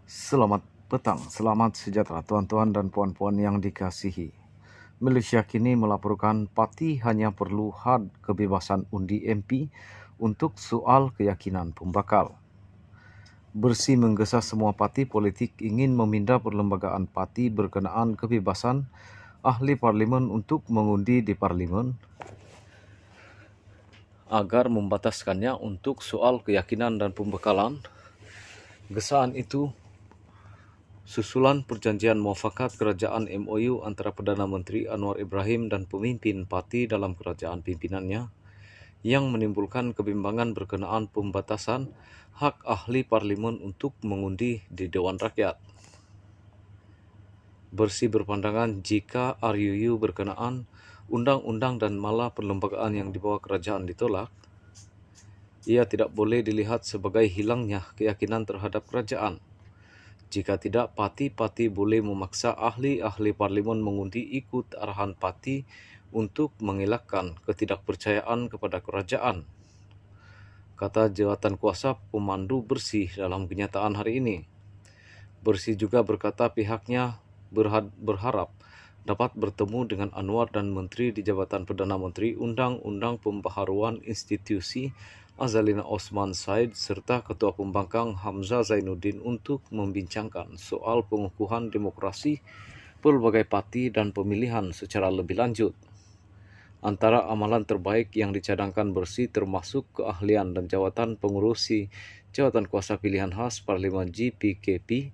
Selamat petang, selamat sejahtera tuan-tuan dan puan-puan yang dikasihi. Malaysia kini melaporkan parti hanya perlu had kebebasan undi MP untuk soal keyakinan pembakal. Bersih menggesa semua parti politik ingin meminda perlembagaan parti berkenaan kebebasan ahli parlimen untuk mengundi di parlimen agar membataskannya untuk soal keyakinan dan pembekalan. Gesaan itu susulan perjanjian muafakat kerajaan MOU antara Perdana Menteri Anwar Ibrahim dan pemimpin parti dalam kerajaan pimpinannya yang menimbulkan kebimbangan berkenaan pembatasan hak ahli parlimen untuk mengundi di Dewan Rakyat. Bersih berpandangan jika RUU berkenaan undang-undang dan malah perlembagaan yang dibawa kerajaan ditolak, ia tidak boleh dilihat sebagai hilangnya keyakinan terhadap kerajaan. Jika tidak, parti-parti boleh memaksa ahli-ahli parlimen mengundi ikut arahan parti untuk mengelakkan ketidakpercayaan kepada kerajaan, kata jawatankuasa pemandu Bersih dalam kenyataan hari ini. Bersih juga berkata pihaknya berharap dapat bertemu dengan Anwar dan Menteri di Jabatan Perdana Menteri, Undang-Undang Pembaharuan Institusi Azalina Osman Said serta Ketua Pembangkang Hamzah Zainuddin untuk membincangkan soal pengukuhan demokrasi pelbagai parti dan pemilihan secara lebih lanjut. Antara amalan terbaik yang dicadangkan Bersih termasuk keahlian dan jawatan pengurusi jawatan kuasa pilihan khas Parlimen GPKP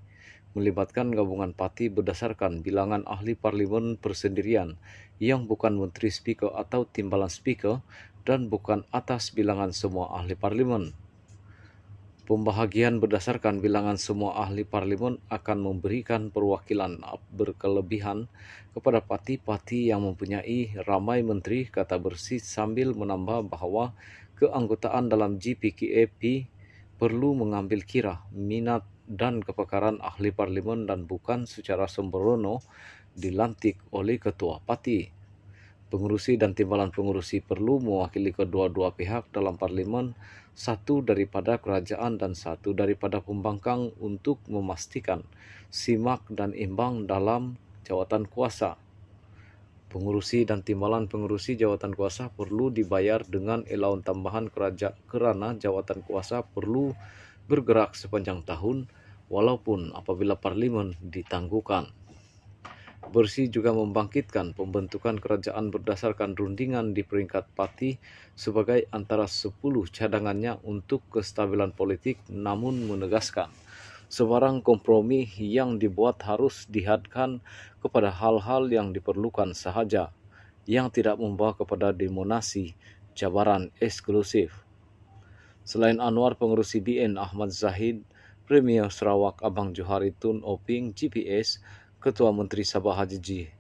melibatkan gabungan parti berdasarkan bilangan ahli parlimen persendirian yang bukan menteri speaker atau timbalan speaker dan bukan atas bilangan semua ahli parlimen. Pembahagian berdasarkan bilangan semua ahli parlimen akan memberikan perwakilan berkelebihan kepada parti-parti yang mempunyai ramai menteri, kata Bersih sambil menambah bahawa keanggotaan dalam GPKP perlu mengambil kira minat dan kepakaran ahli parlimen dan bukan secara sembrono dilantik oleh ketua parti. Pengurusi dan timbalan pengurusi perlu mewakili kedua-dua pihak dalam parlimen, satu daripada kerajaan dan satu daripada pembangkang untuk memastikan simak dan imbang dalam jawatan kuasa. Pengurusi dan timbalan pengurusi jawatan kuasa perlu dibayar dengan allowance tambahan kerana jawatan kuasa perlu bergerak sepanjang tahun walaupun apabila parlimen ditangguhkan. Bersih juga membangkitkan pembentukan kerajaan berdasarkan rundingan di peringkat parti sebagai antara 10 cadangannya untuk kestabilan politik, namun menegaskan sebarang kompromi yang dibuat harus dihadkan kepada hal-hal yang diperlukan sahaja, yang tidak membawa kepada demonasi cabaran eksklusif. Selain Anwar, pengurusi BN Ahmad Zahid, Premier Sarawak Abang Johari Tun Oping GPS, Ketua Menteri Sabah Haji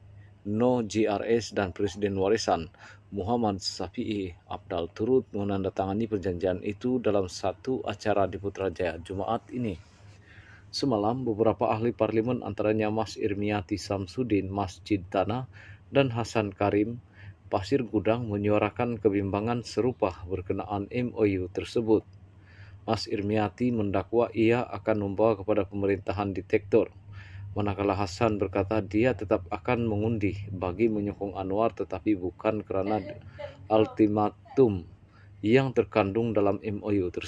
No GRS dan Presiden Warisan Muhammad Safi'i Abdal turut menandatangani perjanjian itu dalam satu acara di Putrajaya Jumaat ini. Semalam, beberapa ahli parlimen antaranya Mas Irmiati Samsudin Masjid Tanah dan Hasan Karim Pasir Gudang menyuarakan kebimbangan serupa berkenaan MOU tersebut. Mas Irmiati mendakwa ia akan membawa kepada pemerintahan diktator, manakala Hasan berkata dia tetap akan mengundi bagi menyokong Anwar tetapi bukan kerana ultimatum yang terkandung dalam MOU tersebut.